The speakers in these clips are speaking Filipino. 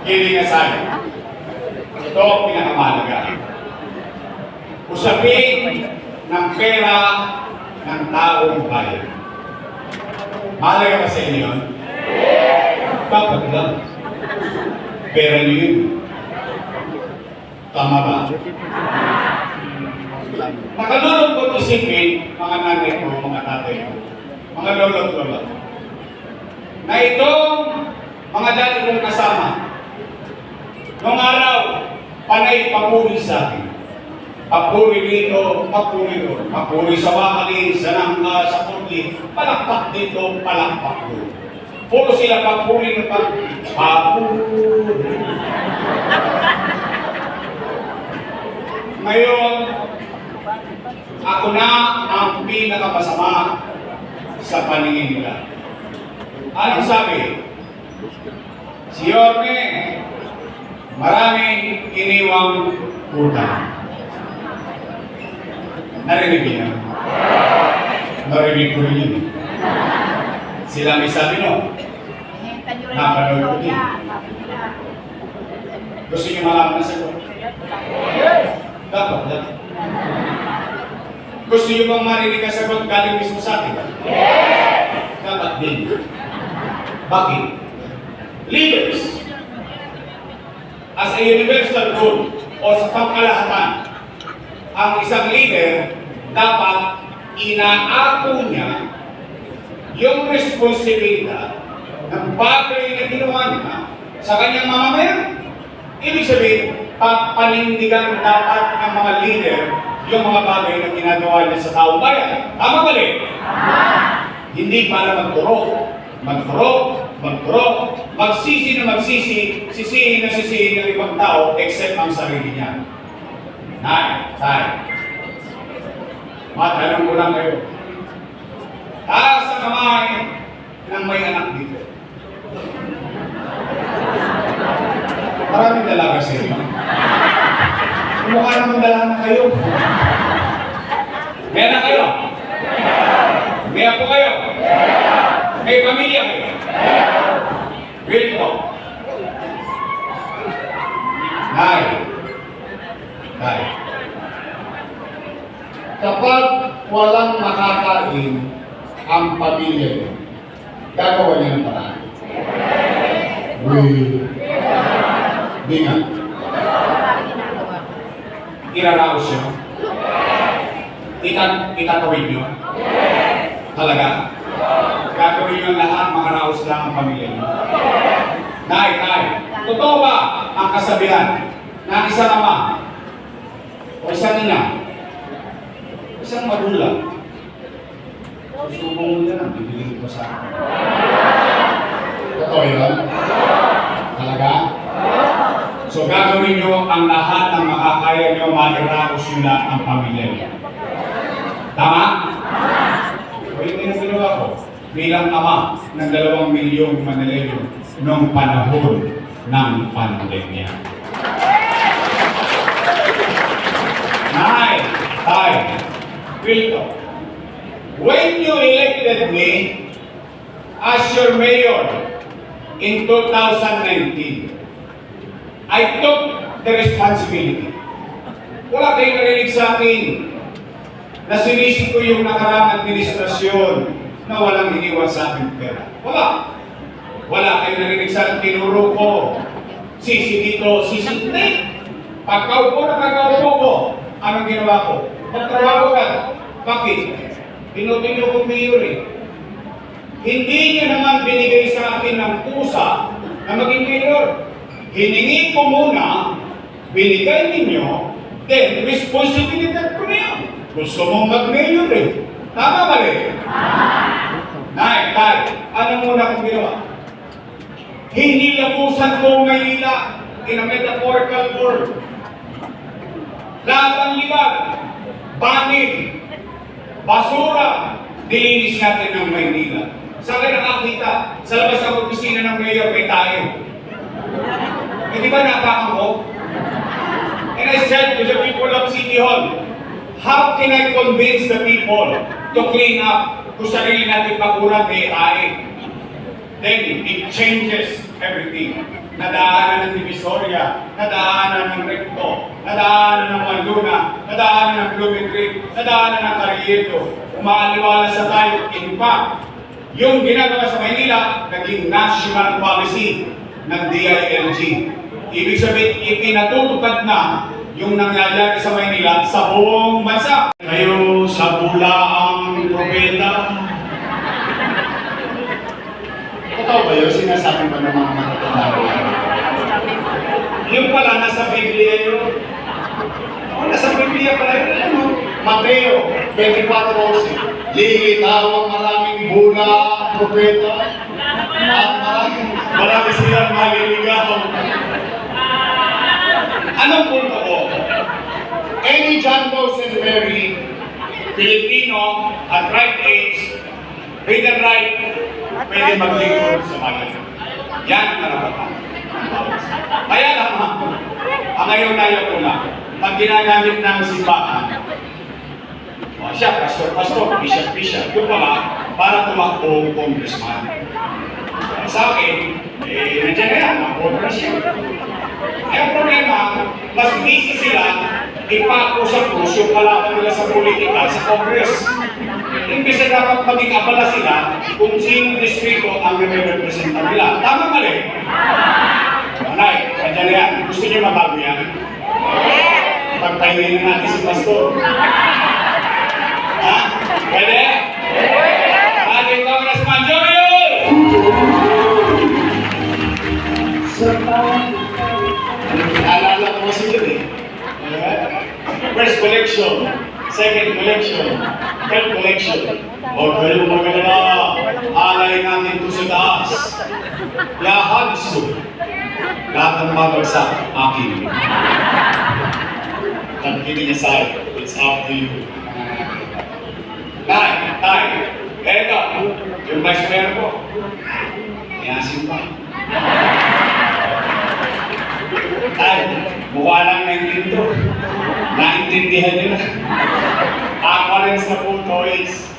kidding aside, ito ang pinakamahalaga. Usapin ng pera ng taong bayan. Mahalaga ba sa inyo yun? Dapat lang. Pera niyo yun. Tama ba? Nakalulog ko isipin, mga nanay ko, mga tatay ko, mga lolo't lola, na itong mga dati kong kasama, noong araw, panay papuri sa akin. Papuri dito, papuri doon, papuri sa wakali, sa nangka, sa kurli, palakpak dito, palakpak doon. Puro sila papuri na papuri. Ngayon, ako na ang pinakamasama sa paningin nila. Anong sabi? Si Yorme, maraming iniwang utang. Narinig niya? Narinig ko rin yun. Sila may sabi no? Napanood ko din. Gusto niyo malaman na sagot? Dapat lang. Gusto niyo bang marinig ang sagot galing mismo sa atin? Dapat din. Bakit? Leaders, as a universal good o sa pangkalahatan, ang isang leader dapat inaako niya yung responsibilidad ng bagay na ginawa niya sa kanyang mamamayan. Ibig sabihin, panindigan dapat ng mga leader yung mga bagay na ginagawa niya sa taong bayan. Tama ba rin? Hindi para magturo, magsisi na magsisi, sisihin na sisihin ng ibang tao except ang sarili niya. Tay, matanong ko lang kayo. Taas sa kamay ng may anak dito. Maraming dalaga sa inyo. Mukha naman dalaga na kayo. May anak kayo? May apo kayo? May pamilya kayo? Real po. Nay. Kapag walang makakain ang pamilya niyo, gagawa niya ng paraan. Di nga. Iraraos siya. Itatawid niyo. Talaga? Gagawin niyo lahat, makaraos lang ang pamilya niyo. Nay, totoo ba ang kasabihan na isang ama o isang ina, isang magulang, gusto mo muna lang, bibigyan ko sa akin. Totoo yun? Talaga? So gagawin nyo ang lahat ng makakaya nyo, makaraos nyo na ang pamilya nyo. Tama? O yun din ang ginawa ko bilang ama ng 2 milyong Manileño noong panahon ng pandemya. Tay, Wilton, when you elected me as your mayor in 2019, I took the responsibility. Wala kayong narinig sa akin na sinisip ko yung nakaraang administrasyon na walang iniwan sa akin pera. Wala kayong narinig sa akin, tinuro ko. Sisi dito, sisi dito. Pagkaupo na pagkaupo ko, anong ginawa ko? Magtrabaho ka. Bakit? Tinutino ko mayor eh. Hindi niyo naman binigay sa akin ng pusa na maging mayor. Hiningi ko muna, binigay ninyo, then responsibilidad ko na yun. Gusto mong mag-mayor eh. Tama ba rin? Nay, ano muna kong ginawa? Hinilabusan ko Maynila in a metaphorical word. Lahat ang libag, banig, basura, dilinis natin ng Maynila. Sa akin nakakita, sa labas ng opisina ng mayor may tayo. Eh di ba natakan ko? And I said to the people of City Hall, how can I convince the people to clean up kung sarili natin pakuran may aay? Then it changes everything. nadaanan ng Divisoria, nadaanan ng Recto, nadaanan ng Maluna, nadaanan ng Blooming Creek, nadaanan ng Carriedo. Umaaliwala sa tayo, in fact, yung ginagawa sa Maynila, naging national policy ng DILG. Ibig sabihin, ipinatutupad na yung nangyayari sa Maynila sa buong bansa. Kayo sa bulaang propeta. Totoo ba yun? Sinasabi ba ng mga matatanda? Yung pala, nasa Biblia yun. Nasa Biblia pala yun. Ano? Mateo 24:11. Lilitaw ang maraming bulaang propeta at marami silang maliligaw. Anong punto ko? Any John, Rose, and Mary, Filipino at right age, read and write, pwede maglingkod sa bayan. Yan ang karapatan. Kaya naman, ang ngayon tayo ko na, pag ginagamit ng simbahan, siya, pastor, bishop, yung pala, para tumakbo congressman. Sa akin, nandiyan na yan, ang siya. Ang problema, mas busy sila ipako sa krus yung kalaban nila sa politika sa Congress. Imbis na dapat maging abala sila kung sinong distrito ang nire-representa nila. Tama mali? Manay, nandiyan na yan. Gusto niyo mabago yan? Pagpahingayin na natin si pastor. Ha? Pwede? Ating Congressman Joel! Naalala ko kasi yun eh. First collection, second collection, third collection. O kayo maganda, alay natin ito sa taas. Yahagso. Lahat ng mabagsak, akin. Ang kidding aside, it's up to you. Tay, eto, yung vice mayor ko. Yasin pa. Tay, mukha lang naiintindihan. Naintindihan nila. Ako rin sa puto is,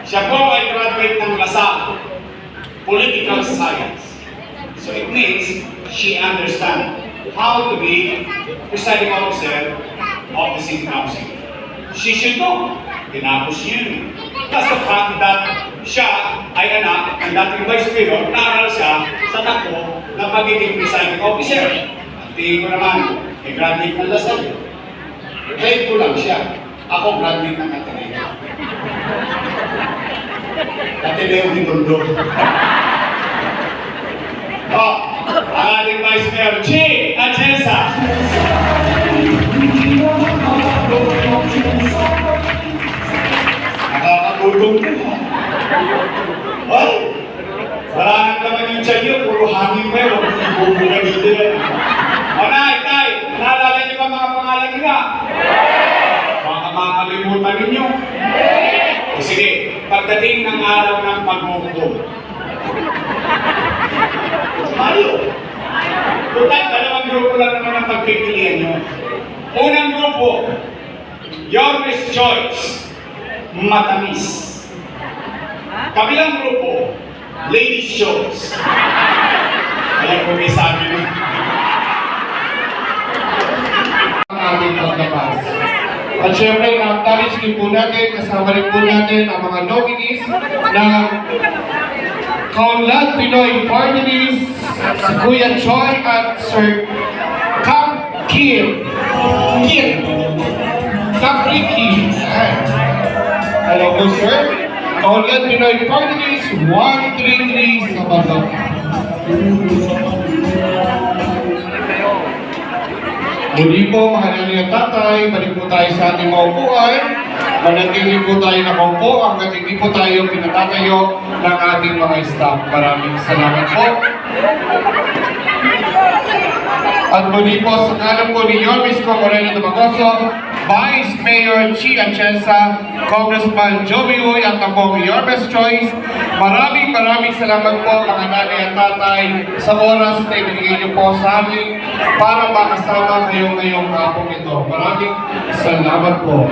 siya po ay graduate ng LaSalle, Political Science. So it means she understands how to be presiding officer of the city council. She should know. Tinapos niya yun. Plus the fact that siya ay anak ng dating vice mayor, naaral siya sa takbo ng pagiging presiding officer. At tingin ko naman, graduate ng LaSalle. Grade ko lang siya. Ako graduate ng Ateneo. Ateneo di Tondo. Ang ating vice mayor, G. Atienza. Nakakagulong ko. Ay! Wala nang naman yung tiyan yun. Puro hangin pa yun. Ibubuga dito yan. Tay, naalala niyo ba mga pangalan nila? Baka makalimutan ninyo. Sige, pagdating ng araw ng paghuhukom. Mayo. Total, dalawang grupo lang naman ang pagpipilian nyo. Unang grupo, Yormes Choice, matamis. Kabilang grupo, Ladies Choice. Alam ko may sabi nyo. Ang ating paglabas. At syempre, na-acknowledge din po natin, kasama rin po natin ang mga nominees ng Kaunlad Pinoy Party List, si Kuya Choi at Sir Cap Kim. Cap Ricky. Hello po, sir. Kaunlad Pinoy Party List 133 sa Batok. Muli po, mga nanay at tatay, balik po tayo sa ating mga upuan. Manatili po tayo nakaupo hanggang hindi po tayo pinatatayo ng ating mga staff. Maraming salamat po. At muli po, sa ngalan po ni Yormes Moreno Dumagoso, Vice Mayor Chi Atienza, Congressman Joey Uy at ang Yormes Choice, maraming salamat po mga nanay at tatay sa oras na ibinigay niyo po sa amin para makasama kayo ngayong hapong ito. Maraming salamat po.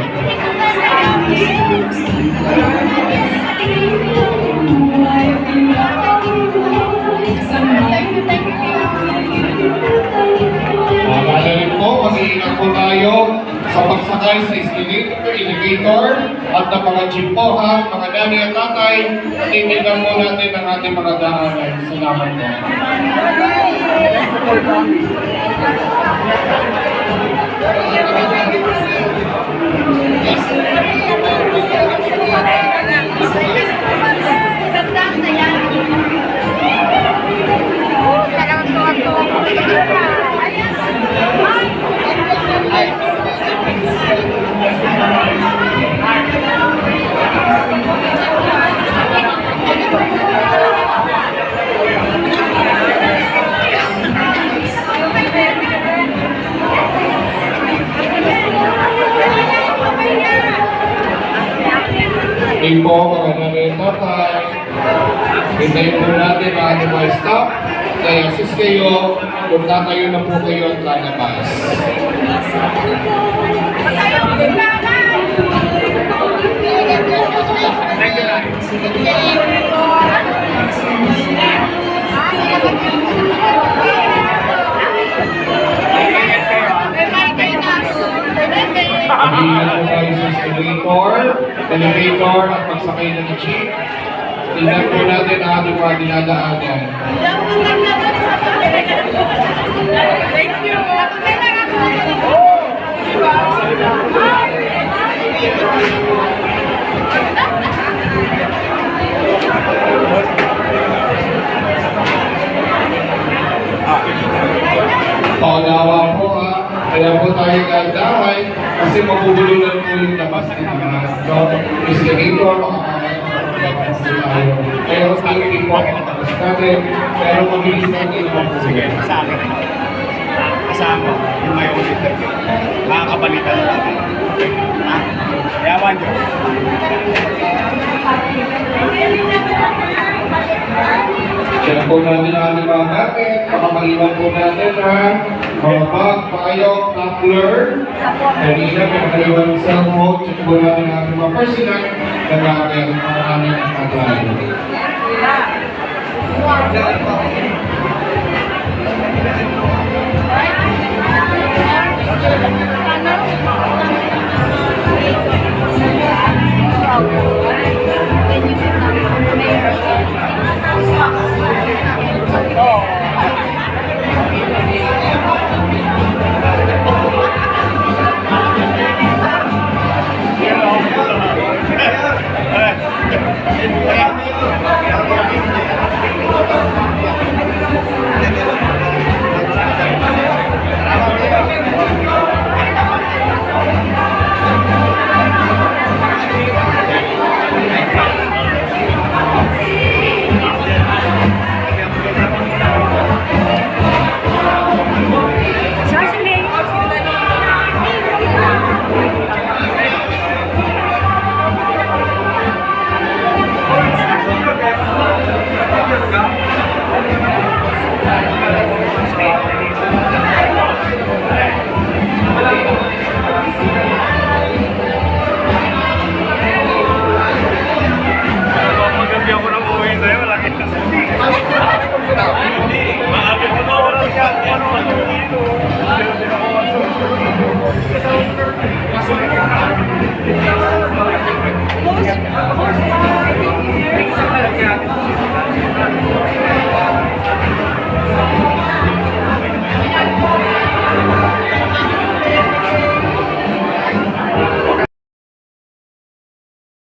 Maalala rin po, mag-iingat po tayo sa pagsakay sa escalator, elevator, at ng mga jeep po ha, mga nanay at tatay, titignan po natin ang ating mga daanan. Salamat po. Hindi po mga nanay at tatay. Hintayin po natin ang ating mga staff. Kaya assist kayo, kung tatayo na po kayo at lalabas. Hindi na po tayo sa escalator, elevator, at pagsakay ng jeep. Tingnan po natin ang ating mga dinadaanan. Thank you. Paunawa po ha. Kaya po tayo gagdahan kasi mabubulunan po yung labas ng mga escalator, makakapagpapos tayo. Kaya mas hindi po tapos natin, pero mabilis natin. Sige, sa akin. Kasama yung may ulit na makakapalitan natin. Okay? Ha? Yawan nyo. Kaya po natin ang ating mga gamit, pakapaliwan po natin ha. Mga bag, payok, tumbler. Kanina, pinakaliwan ng cellphone, check po natin ang ating mga personal na gamit ang aming at